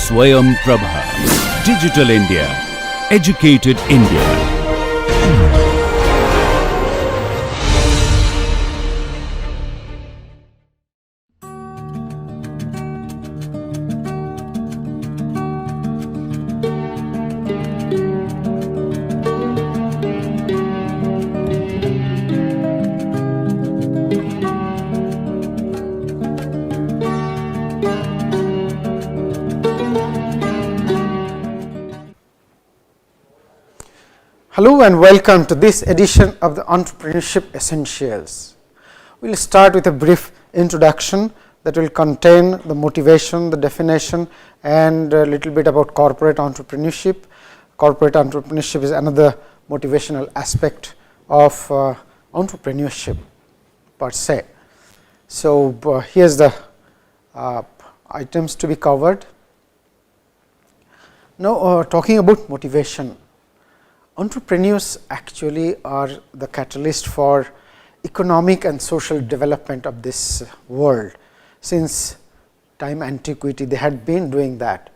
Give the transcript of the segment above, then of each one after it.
Swayam Prabha. Digital India. Educated India. Hello and welcome to this edition of the Entrepreneurship Essentials. We will start with a brief introduction that will contain the motivation, the definition and a little bit about corporate entrepreneurship. Corporate entrepreneurship is another motivational aspect of entrepreneurship per se. So, here is the items to be covered. Now, talking about motivation. Entrepreneurs actually are the catalyst for economic and social development of this world. Since time antiquity, they had been doing that.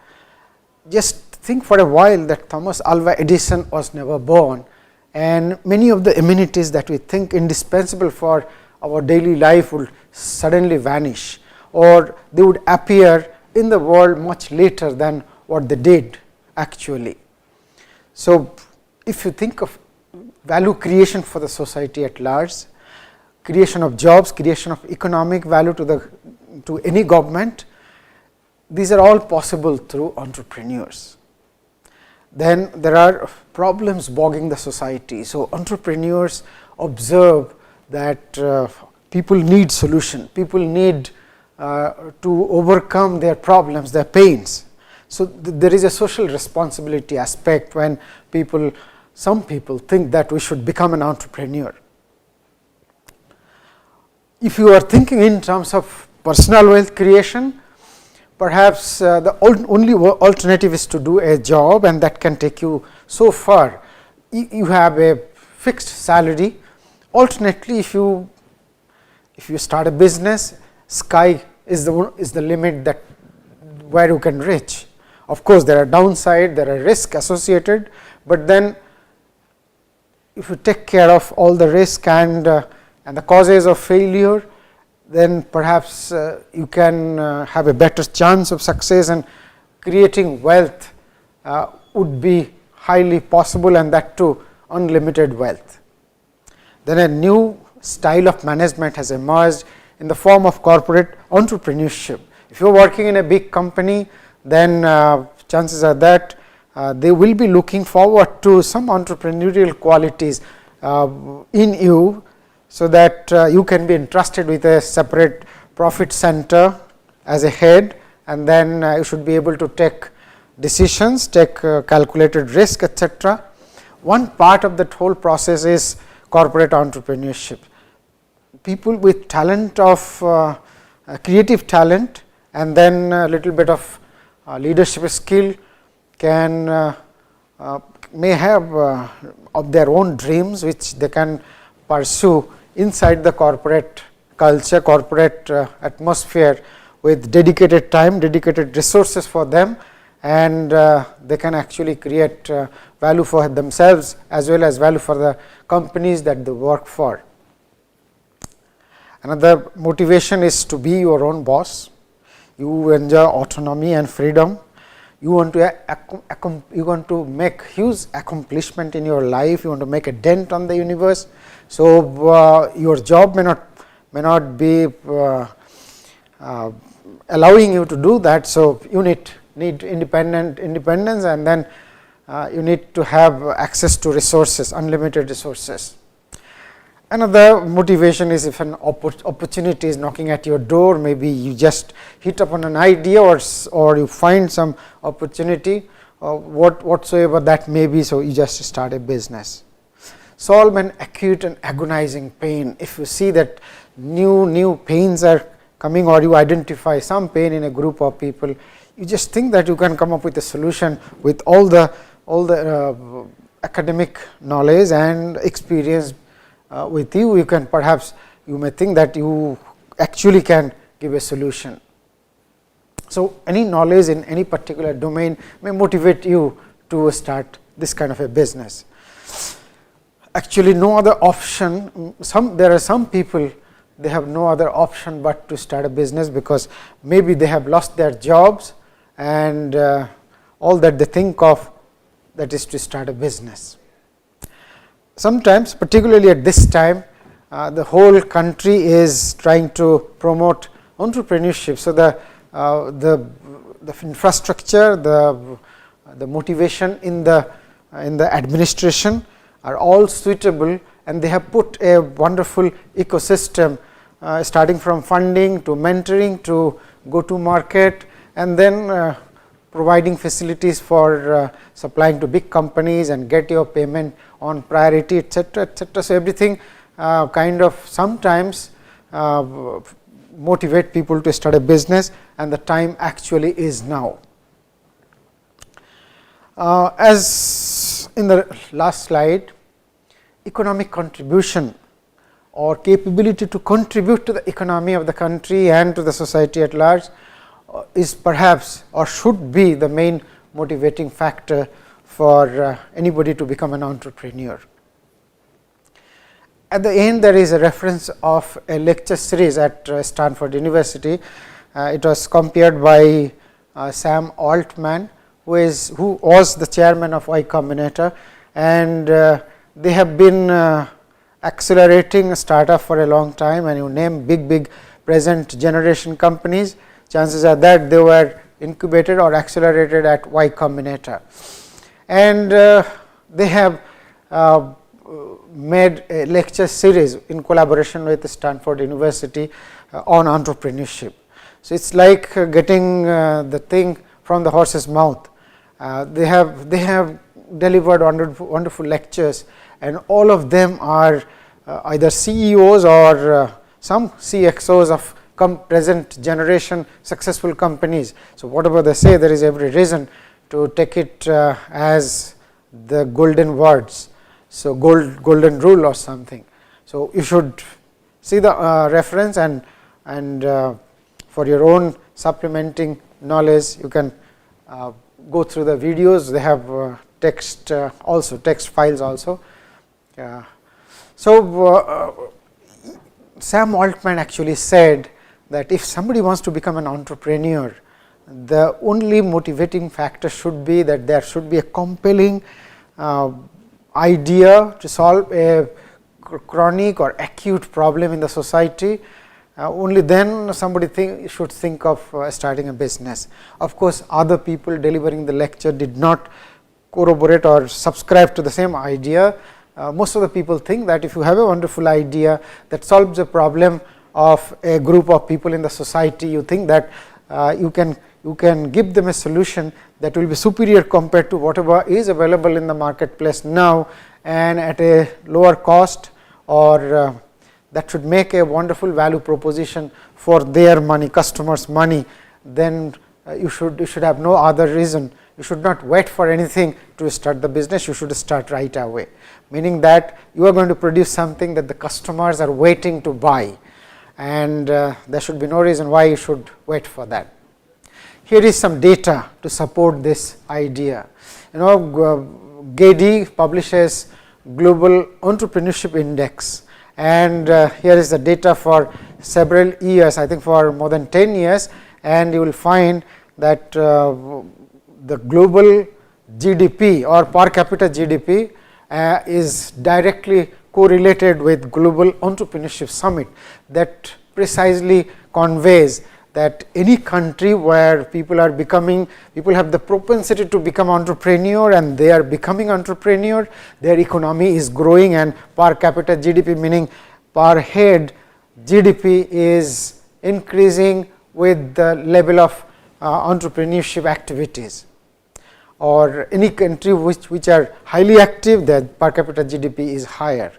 Just think for a while that Thomas Alva Edison was never born, and many of the amenities that we think indispensable for our daily life would suddenly vanish, or they would appear in the world much later than what they did actually. So, if you think of value creation for the society at large, creation of jobs, creation of economic value to any government, these are all possible through entrepreneurs. Then there are problems bogging the society. So, entrepreneurs observe that people need solution, people need to overcome their problems, their pains. So, there is a social responsibility aspect when some people think that we should become an entrepreneur. If you are thinking in terms of personal wealth creation, perhaps the only alternative is to do a job, and that can take you so far. You have a fixed salary. Alternately, if you start a business, sky is the limit that where you can reach. Of course, there are downside, there are risks associated, but then if you take care of all the risk and the causes of failure, then perhaps you can have a better chance of success, and creating wealth would be highly possible, and that too unlimited wealth. Then a new style of management has emerged in the form of corporate entrepreneurship. If you are working in a big company, then chances are that they will be looking forward to some entrepreneurial qualities in you, so that you can be entrusted with a separate profit center as a head, and then you should be able to take decisions, take calculated risk, etc. One part of that whole process is corporate entrepreneurship. People with talent of creative talent, and then a little bit of leadership skill may have of their own dreams, which they can pursue inside the corporate culture, corporate atmosphere, with dedicated time, dedicated resources for them, and they can actually create value for themselves as well as value for the companies that they work for. Another motivation is to be your own boss. You enjoy autonomy and freedom. You want to make huge accomplishment in your life. You want to make a dent on the universe. So, your job may not be allowing you to do that. So, you need independence, and then you need to have access to resources, unlimited resources. Another motivation is if an opportunity is knocking at your door, maybe you just hit upon an idea, or you find some opportunity, whatsoever that may be. So, you just start a business. Solve an acute and agonizing pain. If you see that new pains are coming, or you identify some pain in a group of people, you just think that you can come up with a solution with all the academic knowledge and experience with you. You can perhaps, you may think that you actually can give a solution. So, any knowledge in any particular domain may motivate you to start this kind of a business. Actually, no other option. There are some people, they have no other option but to start a business, because maybe they have lost their jobs, and all that they think of, that is to start a business. Sometimes, particularly at this time, the whole country is trying to promote entrepreneurship. So, the infrastructure, the motivation in the administration are all suitable, and they have put a wonderful ecosystem, starting from funding to mentoring to go to market, and then providing facilities for supplying to big companies and get your payment on priority, etc., etc. So, everything kind of sometimes motivate people to start a business, and the time actually is now. As in the last slide, economic contribution or capability to contribute to the economy of the country and to the society at large is perhaps or should be the main motivating factor for anybody to become an entrepreneur. At the end, there is a reference of a lecture series at Stanford University. It was compared by Sam Altman, who was the chairman of Y Combinator, and they have been accelerating a startup for a long time, and you name big present generation companies, chances are that they were incubated or accelerated at Y Combinator. And they have made a lecture series in collaboration with Stanford University on entrepreneurship. So, it is like getting the thing from the horse's mouth. They have delivered wonderful lectures, and all of them are either CEOs or some CXOs of present generation successful companies. So, whatever they say, there is every reason to take it as the golden words. So, golden rule or something. So, you should see the reference, and for your own supplementing knowledge, you can go through the videos. They have text also, text files also. So, Sam Altman actually said that if somebody wants to become an entrepreneur, the only motivating factor should be that there should be a compelling idea to solve a chronic or acute problem in the society. Only then somebody should think of starting a business. Of course, other people delivering the lecture did not corroborate or subscribe to the same idea. Most of the people think that if you have a wonderful idea that solves a problem of a group of people in the society, you think that you can give them a solution that will be superior compared to whatever is available in the marketplace now, and at a lower cost, or that should make a wonderful value proposition for their money, customers' money. Then you should have no other reason. You should not wait for anything to start the business. You should start right away, meaning that you are going to produce something that the customers are waiting to buy, and there should be no reason why you should wait for that. Here is some data to support this idea. Getty publishes Global Entrepreneurship Index, and here is the data for several years, I think for more than 10 years, and you will find that the global GDP or per capita GDP is directly correlated with Global Entrepreneurship Summit. That precisely conveys that any country where people have the propensity to become entrepreneur, and they are becoming entrepreneur, their economy is growing, and per capita GDP, meaning per head GDP, is increasing with the level of entrepreneurship activities. Or any country which are highly active, their per capita GDP is higher.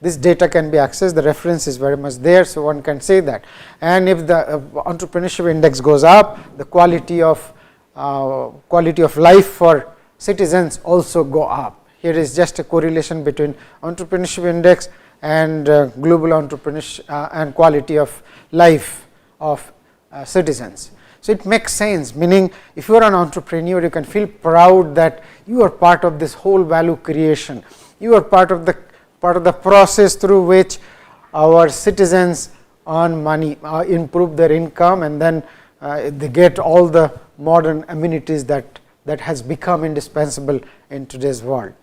This data can be accessed, the reference is very much there, so one can say that. And if the entrepreneurship index goes up, the quality of life for citizens also go up. Here is just a correlation between entrepreneurship index and global entrepreneurship and quality of life of citizens. So, it makes sense, meaning if you are an entrepreneur, you can feel proud that you are part of this whole value creation. You are part of the process through which our citizens earn money, improve their income, and then they get all the modern amenities that has become indispensable in today's world.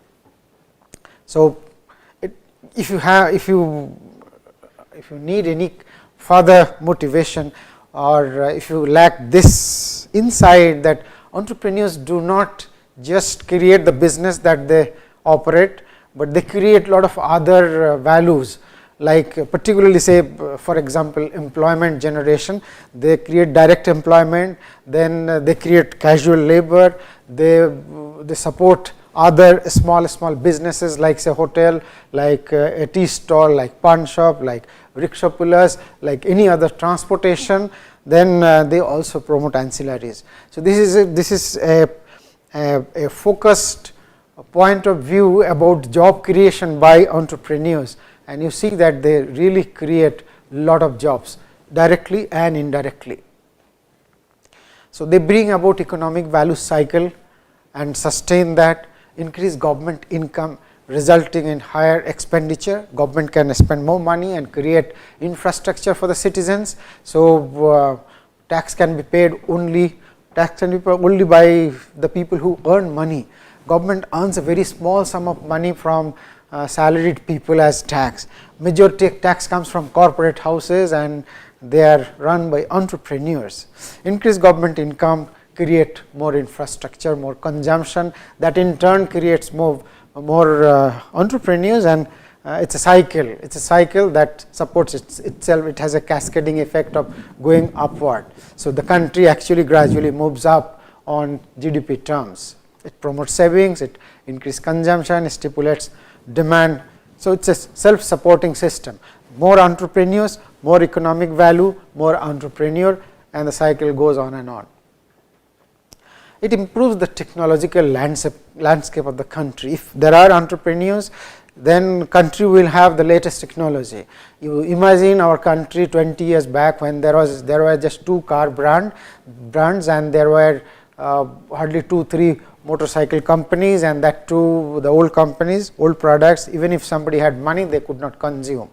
So, if you need any further motivation, or if you lack this insight that entrepreneurs do not just create the business that they operate, but they create a lot of other values, like particularly say for example employment generation. They create direct employment, then they create casual labor, they support other small businesses like say hotel, like a tea stall, like pawn shop, like rickshaw pullers, like any other transportation. Then they also promote ancillaries. So, this is a focused point of view about job creation by entrepreneurs, and you see that they really create lot of jobs directly and indirectly. So, they bring about economic value cycle and sustain that, increase government income resulting in higher expenditure. Government can spend more money and create infrastructure for the citizens. So, tax can be paid only by the people who earn money. Government earns a very small sum of money from salaried people as tax. Majority tax comes from corporate houses and they are run by entrepreneurs. Increase government income, create more infrastructure, more consumption, that in turn creates more entrepreneurs, and it is a cycle. It is a cycle that supports itself. It has a cascading effect of going upward. So, the country actually gradually moves up on GDP terms. It promotes savings, it increases consumption, it stimulates demand. So, it is a self-supporting system. More entrepreneurs, more economic value, more entrepreneur, and the cycle goes on and on. It improves the technological landscape of the country. If there are entrepreneurs, then country will have the latest technology. You imagine our country 20 years back when there were just 2 car brands and there were hardly 2-3 motorcycle companies, and that too the old companies, old products, even if somebody had money they could not consume.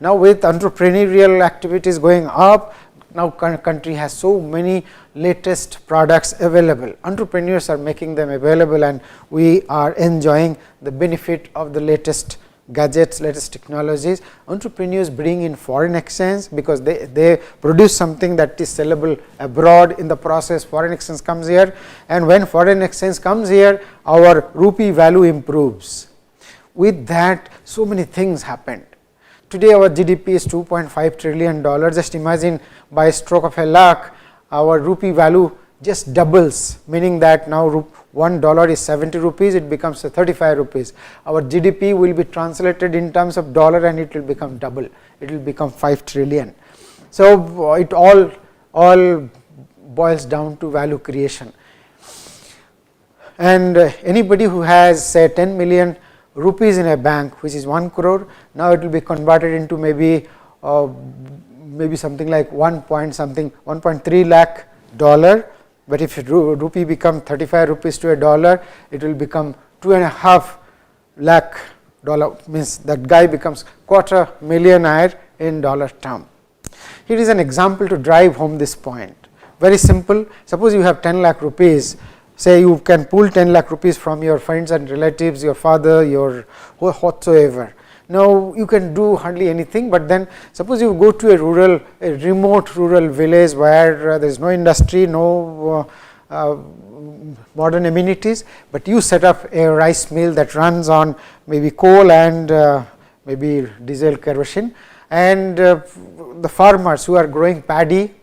Now, with entrepreneurial activities going up, now country has so many latest products available. Entrepreneurs are making them available and we are enjoying the benefit of the latest gadgets, latest technologies. Entrepreneurs bring in foreign exchange because they produce something that is sellable abroad. In the process, foreign exchange comes here, and when foreign exchange comes here, our rupee value improves. With that, so many things happened. Today our GDP is $2.5 trillion. Just imagine, by a stroke of a luck, our rupee value just doubles, meaning that now $1 is 70 rupees, it becomes 35 rupees. Our GDP will be translated in terms of dollar and it will become double, it will become 5 trillion. So, it all boils down to value creation. And anybody who has say 10 million rupees in a bank, which is 1 crore, now it will be converted into maybe something like 1.3 lakh dollar. But if rupee become 35 rupees to a dollar, it will become 2.5 lakh dollar, means that guy becomes quarter millionaire in dollar term. Here is an example to drive home this point. Very simple. Suppose you have 10 lakh rupees. Say you can pull 10 lakh rupees from your friends and relatives, your father, your whatsoever. Now, you can do hardly anything, but then suppose you go to a remote rural village where there is no industry, no modern amenities, but you set up a rice mill that runs on maybe coal and maybe diesel kerosene, and the farmers who are growing paddy,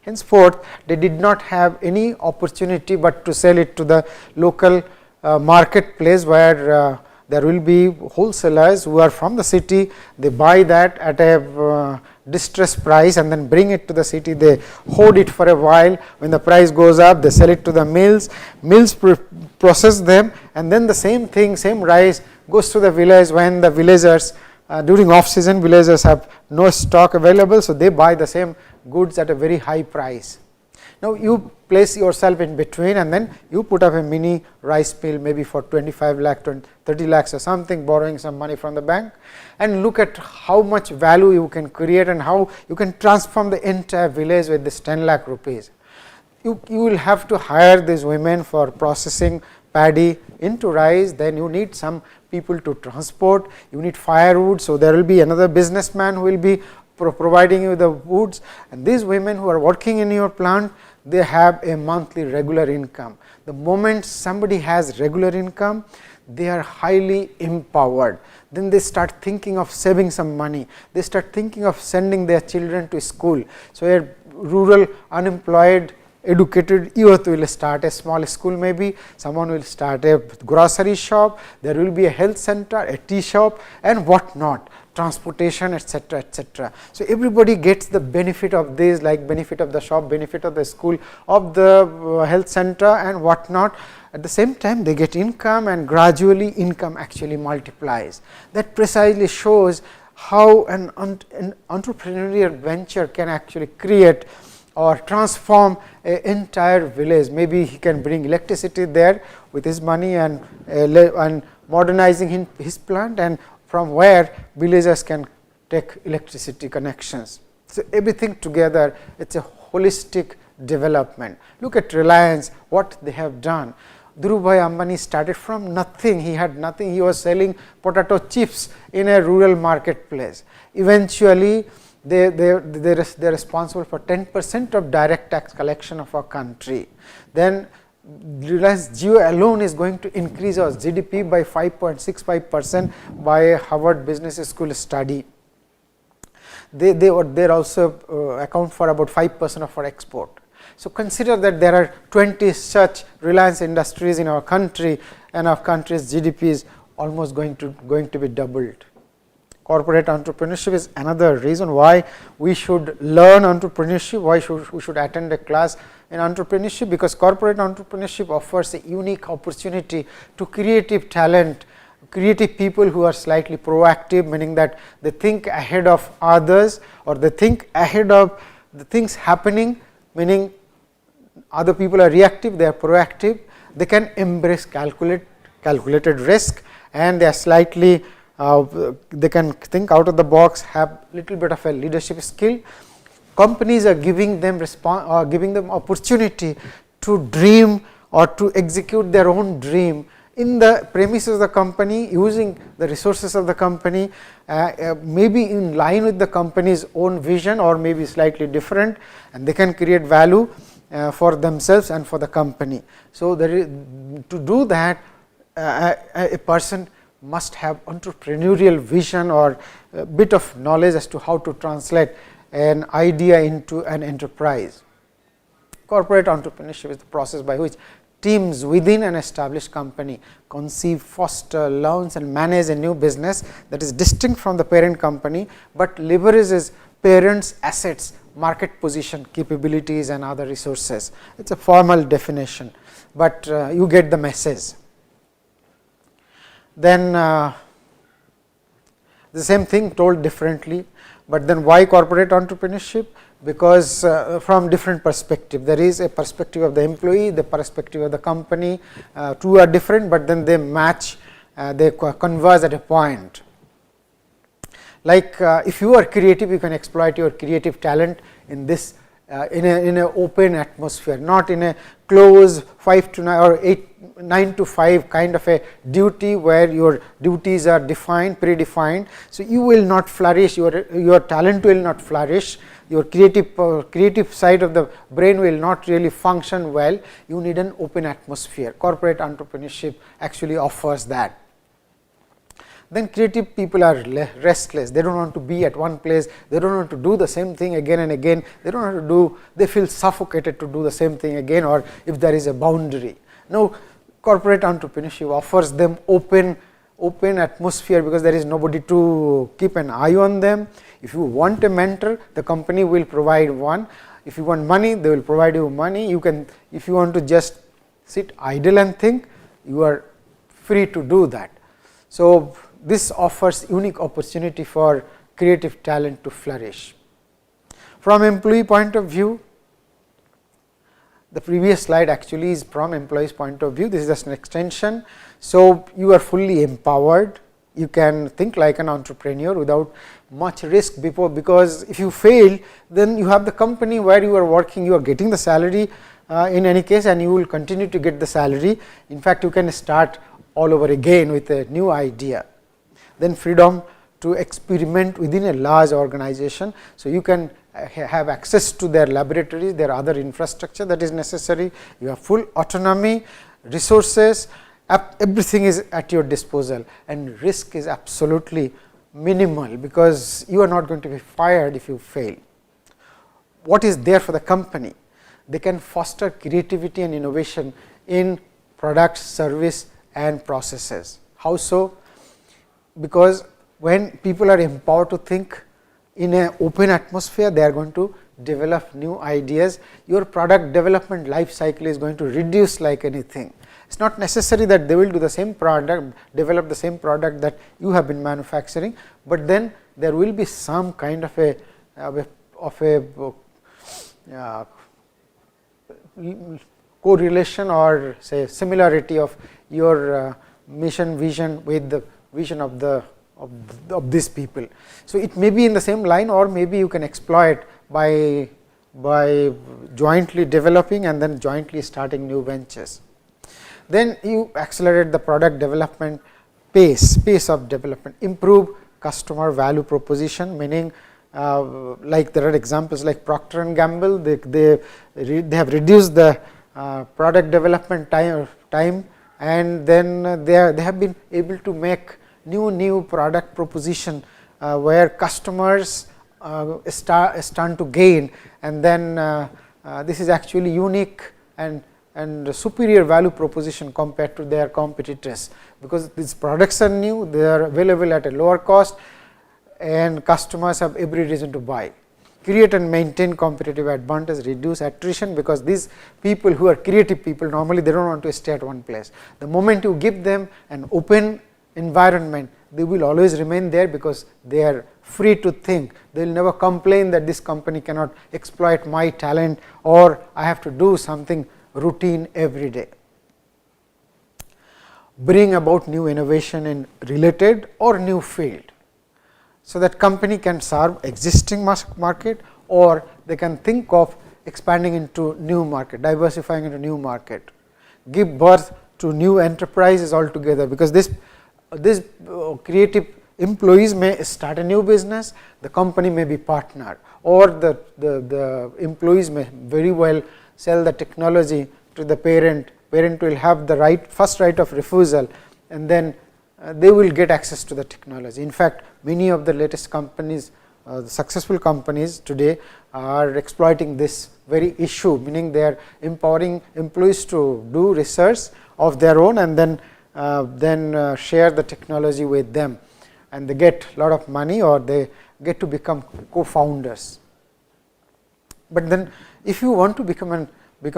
henceforth they did not have any opportunity but to sell it to the local marketplace, where there will be wholesalers who are from the city. They buy that at a distressed price and then bring it to the city. They hoard it for a while. When the price goes up, they sell it to the mills. Mills process them, and then the same thing, same rice goes to the village. When the villagers during off season, villagers have no stock available, so they buy the same goods at a very high price. Now, you place yourself in between and then you put up a mini rice mill maybe for 25 lakh, 30 lakhs or something, borrowing some money from the bank, and look at how much value you can create and how you can transform the entire village with this 10 lakh rupees. You will have to hire these women for processing paddy into rice, then you need some people to transport, you need firewood. So, there will be another businessman who will be providing you the woods, and these women who are working in your plant, they have a monthly regular income. The moment somebody has regular income, they are highly empowered. Then they start thinking of saving some money, they start thinking of sending their children to school. So, a rural unemployed educated youth will start a small school, maybe someone will start a grocery shop, there will be a health center, a tea shop and what not, transportation, etc., etc. So, everybody gets the benefit of this, like benefit of the shop, benefit of the school, of the health center and what not. At the same time, they get income and gradually income actually multiplies. That precisely shows how an entrepreneurial venture can actually create or transform an entire village. Maybe he can bring electricity there with his money and modernizing his plant, and from where villagers can take electricity connections. So, everything together, it is a holistic development. Look at Reliance, what they have done. Dhirubhai Ambani started from nothing, he had nothing, he was selling potato chips in a rural marketplace. Eventually, they are responsible for 10% of direct tax collection of our country. Then Reliance Jio alone is going to increase our GDP by 5.65% by a Harvard Business School study. They also account for about 5% of our export. So, consider that there are 20 such Reliance industries in our country, and our country's GDP is almost going to be doubled. Corporate entrepreneurship is another reason why we should learn entrepreneurship, why we should attend a class in entrepreneurship, because corporate entrepreneurship offers a unique opportunity to creative talent, creative people who are slightly proactive, meaning that they think ahead of others or they think ahead of the things happening, meaning other people are reactive, they are proactive, they can embrace calculated risk, and they are slightly they can think out of the box, have little bit of a leadership skill. Companies are giving them opportunity to dream or to execute their own dream in the premises of the company, using the resources of the company, maybe in line with the company's own vision or maybe slightly different, and they can create value for themselves and for the company. So, to do that, a person must have entrepreneurial vision or a bit of knowledge as to how to translate an idea into an enterprise. Corporate entrepreneurship is the process by which teams within an established company conceive, foster, launch and manage a new business that is distinct from the parent company, but leverages parent's assets, market position, capabilities and other resources. It is a formal definition, but you get the message. Then the same thing told differently, but then why corporate entrepreneurship? Because from different perspective, there is a perspective of the employee, the perspective of the company, two are different, but then they match, they converge at a point. Like if you are creative, you can exploit your creative talent in this in an open atmosphere, not in a closed 5 to 9 or 9 to 5 kind of a duty where your duties are defined, predefined. So, you will not flourish, your talent will not flourish, your creative side of the brain will not really function well. You need an open atmosphere. Corporate entrepreneurship actually offers that. Then creative people are restless, they do not want to be at one place, they do not want to do the same thing again and again, they do not want to do, they feel suffocated to do the same thing again, or if there is a boundary. Now, corporate entrepreneurship offers them open atmosphere, because there is nobody to keep an eye on them. If you want a mentor, the company will provide one. If you want money, they will provide you money. You can, if you want to just sit idle and think, you are free to do that. So, this offers unique opportunity for creative talent to flourish. From employee point of view, the previous slide actually is from employees point of view, this is just an extension. So, you are fully empowered, you can think like an entrepreneur without much risk before, because if you fail, then you have the company where you are working, you are getting the salary in any case, and you will continue to get the salary. In fact, you can start all over again with a new idea. Then freedom to experiment within a large organization. So, you can have access to their laboratories, their other infrastructure that is necessary, you have full autonomy, resources, everything is at your disposal, and risk is absolutely minimal, because you are not going to be fired if you fail. What is there for the company? They can foster creativity and innovation in products, service and processes. How so? Because when people are empowered to think in an open atmosphere, they are going to develop new ideas. Your product development life cycle is going to reduce like anything. It is not necessary that they will do the same product, develop the same product that you have been manufacturing, but then there will be some kind of a correlation or say similarity of your mission vision with the vision of these people. So, it may be in the same line, or maybe you can exploit by jointly developing and then jointly starting new ventures. Then you accelerate the product development pace of development, improve customer value proposition, meaning like there are examples like Procter and Gamble, they have reduced the product development time, and then they have been able to make new product proposition where customers stand to gain, and then this is actually unique and superior value proposition compared to their competitors, because these products are new, they are available at a lower cost and customers have every reason to buy. Create and maintain competitive advantage, reduce attrition, because these people who are creative people, normally they do not want to stay at one place. The moment you give them an open environment, they will always remain there, because they are free to think. They will never complain that this company cannot exploit my talent, or I have to do something routine every day. Bring about new innovation in related or new field, so that company can serve existing market, or they can think of expanding into new market, diversifying into new market. Give birth to new enterprises altogether, because this creative employees may start a new business, the company may be partner, or the employees may very well sell the technology to the parent will have the first right of refusal, and then they will get access to the technology. In fact, many of the latest companies, the successful companies today are exploiting this very issue, meaning they are empowering employees to do research of their own, and then share the technology with them, and they get a lot of money, or they get to become co-founders. But then if you want to become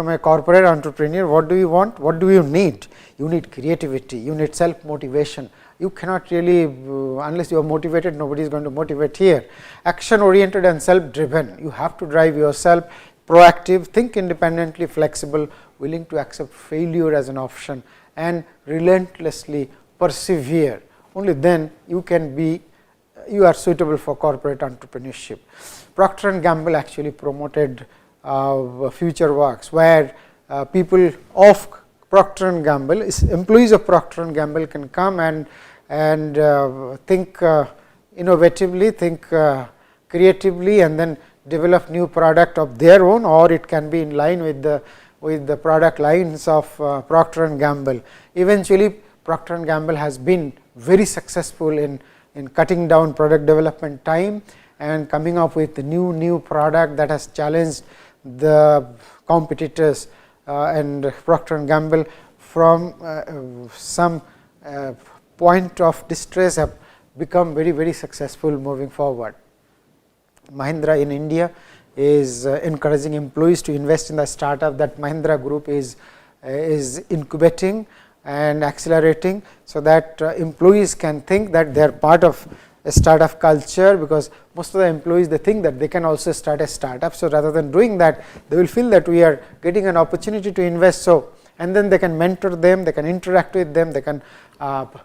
a corporate entrepreneur, what do you want? What do you need? You need creativity, you need self motivation. You cannot really, unless you are motivated, nobody is going to motivate here. Action oriented and self driven, you have to drive yourself, proactive, think independently, flexible, willing to accept failure as an option, and relentlessly persevere. Only then you are suitable for corporate entrepreneurship. Procter and Gamble actually promoted future works, where people of Procter and Gamble, employees of Procter and Gamble can come and think innovatively, think creatively, and then develop new product of their own, or it can be in line with the product lines of Procter and Gamble. Eventually, Procter and Gamble has been very successful in cutting down product development time and coming up with the new product that has challenged the competitors, and Procter and Gamble from some point of distress have become very successful moving forward. Mahindra in India is encouraging employees to invest in the startup that Mahindra Group is incubating and accelerating, so that employees can think that they are part of a startup culture, because most of the employees, they think that they can also start a startup. So, rather than doing that, they will feel that we are getting an opportunity to invest. So, and then they can mentor them, they can interact with them, they can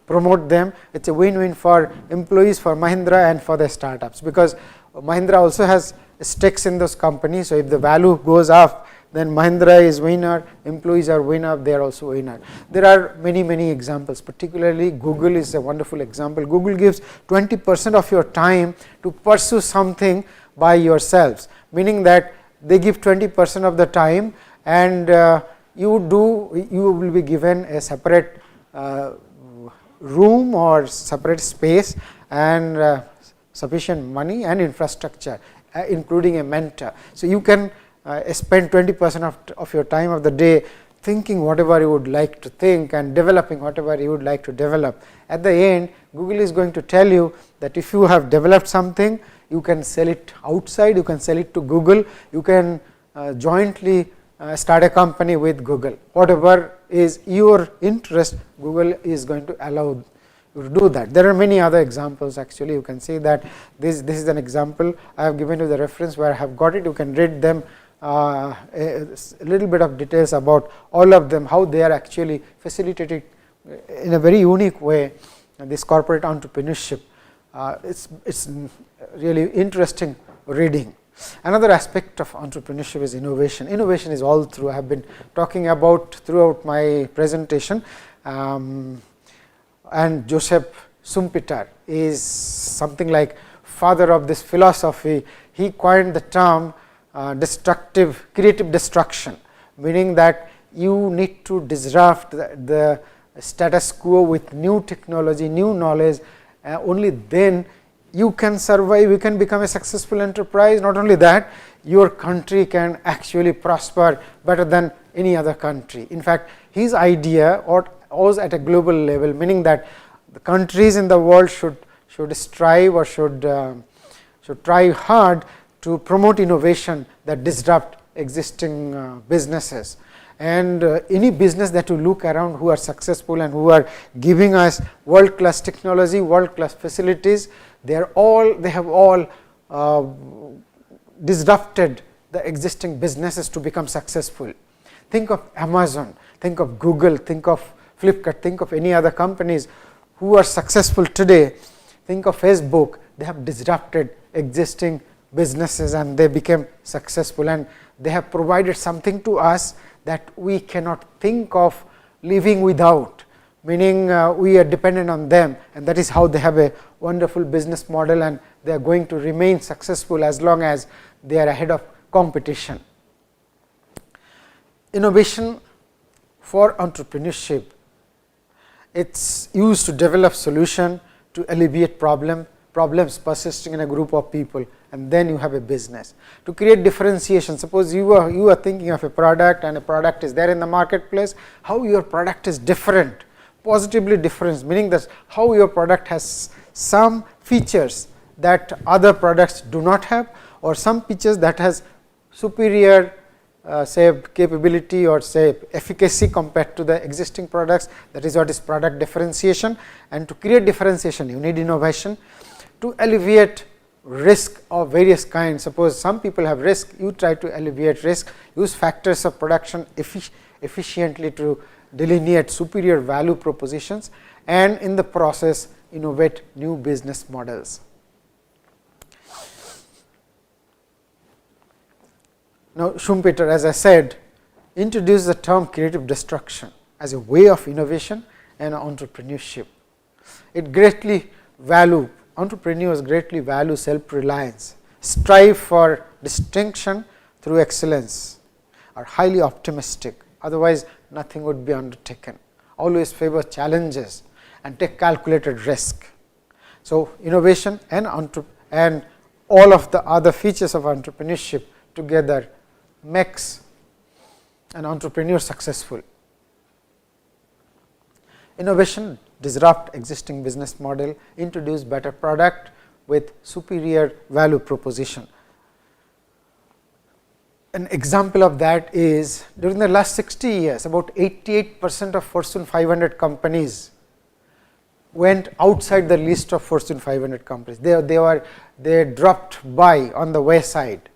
promote them. It is a win-win for employees, for Mahindra and for the startups, because Mahindra also has stakes in those companies. So, if the value goes up, then Mahindra is winner, employees are winner, they are also winner. There are many examples, particularly Google is a wonderful example. Google gives 20% of your time to pursue something by yourselves, meaning that they give 20% of the time, and you will be given a separate room or separate space and sufficient money and infrastructure, including a mentor. So, you can spend 20% of your time of the day thinking whatever you would like to think and developing whatever you would like to develop. At the end, Google is going to tell you that if you have developed something, you can sell it outside, you can sell it to Google, you can jointly start a company with Google. Whatever is your interest, Google is going to allow you to do that. There are many other examples. Actually, you can see that this is an example I have given you the reference where I have got it. You can read them a little bit of details about all of them, how they are actually facilitated in a very unique way this corporate entrepreneurship. It's really interesting reading. Another aspect of entrepreneurship is innovation. Innovation is all through, I have been talking about throughout my presentation, and Joseph Schumpeter is something like father of this philosophy. He coined the term creative destruction, meaning that you need to disrupt the status quo with new technology, new knowledge. Only then you can survive, you can become a successful enterprise. Not only that, your country can actually prosper better than any other country. In fact, his idea was at a global level, meaning that the countries in the world should strive or should try hard to promote innovation that disrupt existing businesses. And any business that you look around who are successful and who are giving us world class technology, world class facilities, they have all disrupted the existing businesses to become successful. Think of Amazon, think of Google, think of Flipkart, think of any other companies who are successful today. Think of Facebook, they have disrupted existing businesses and they became successful, and they have provided something to us that we cannot think of living without, meaning we are dependent on them, and that is how they have a wonderful business model, and they are going to remain successful as long as they are ahead of competition. Innovation for entrepreneurship, it's used to develop solution to alleviate problems persisting in a group of people, and then you have a business. To create differentiation, suppose you are thinking of a product and a product is there in the marketplace, how your product is different, positively different, meaning that how your product has some features that other products do not have, or some features that has superior say capability or say efficacy compared to the existing products. That is what is product differentiation. And to create differentiation, you need innovation. To alleviate risk of various kinds, suppose some people have risk, you try to alleviate risk, use factors of production efficiently to delineate superior value propositions, and in the process innovate new business models. Now, Schumpeter, as I said, introduced the term creative destruction as a way of innovation and entrepreneurship. Entrepreneurs greatly value self-reliance, strive for distinction through excellence, are highly optimistic, otherwise nothing would be undertaken, always favor challenges and take calculated risk. So, innovation and all of the other features of entrepreneurship together makes an entrepreneur successful. Innovation disrupt existing business model, introduce better product with superior value proposition. An example of that is during the last 60 years, about 88% of Fortune 500 companies went outside the list of Fortune 500 companies. They dropped by on the wayside.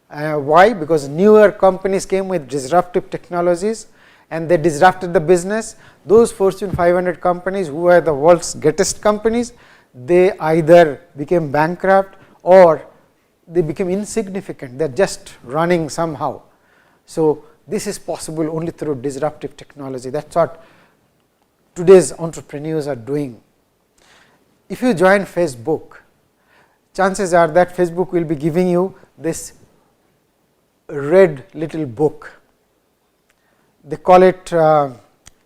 Why? Because newer companies came with disruptive technologies and they disrupted the business. Those Fortune 500 companies, who were the world's greatest companies, they either became bankrupt or they became insignificant. They are just running somehow. So, this is possible only through disruptive technology. That is what today's entrepreneurs are doing. If you join Facebook, chances are that Facebook will be giving you this red little book. They call it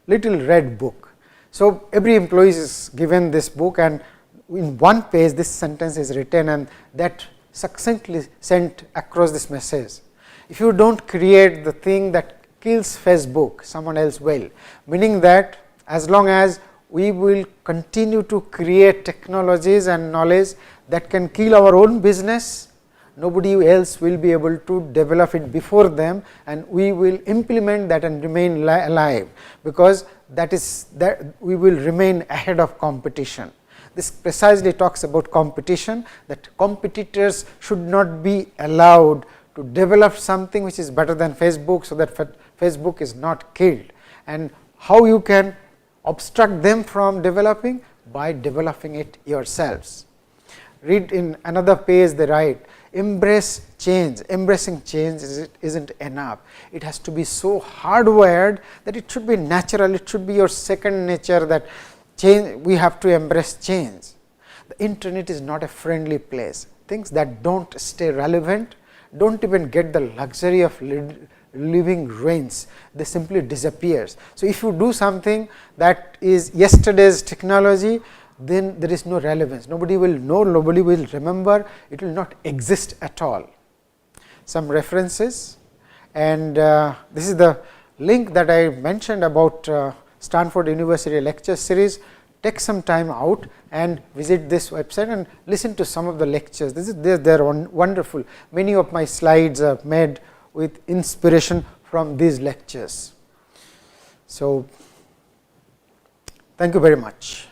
little red book. So, every employee is given this book, and in one page this sentence is written, and that succinctly sent across this message. If you do not create the thing that kills Facebook, someone else will, meaning that as long as we will continue to create technologies and knowledge that can kill our own business, nobody else will be able to develop it before them, and we will implement that and remain alive, because that is that we will remain ahead of competition. This precisely talks about competition, that competitors should not be allowed to develop something which is better than Facebook, so that Facebook is not killed. And how you can obstruct them from developing? By developing it yourselves. Read in another page, they write, embrace change. Embracing change is not enough. It has to be so hardwired that it should be natural, it should be your second nature, that change, we have to embrace change. The internet is not a friendly place. Things that do not stay relevant do not even get the luxury of living reigns, they simply disappears. So, if you do something that is yesterday's technology, then there is no relevance, nobody will know, nobody will remember, it will not exist at all. Some references, and this is the link that I mentioned about Stanford University lecture series. Take some time out and visit this website and listen to some of the lectures. They are wonderful. Many of my slides are made with inspiration from these lectures. So, thank you very much.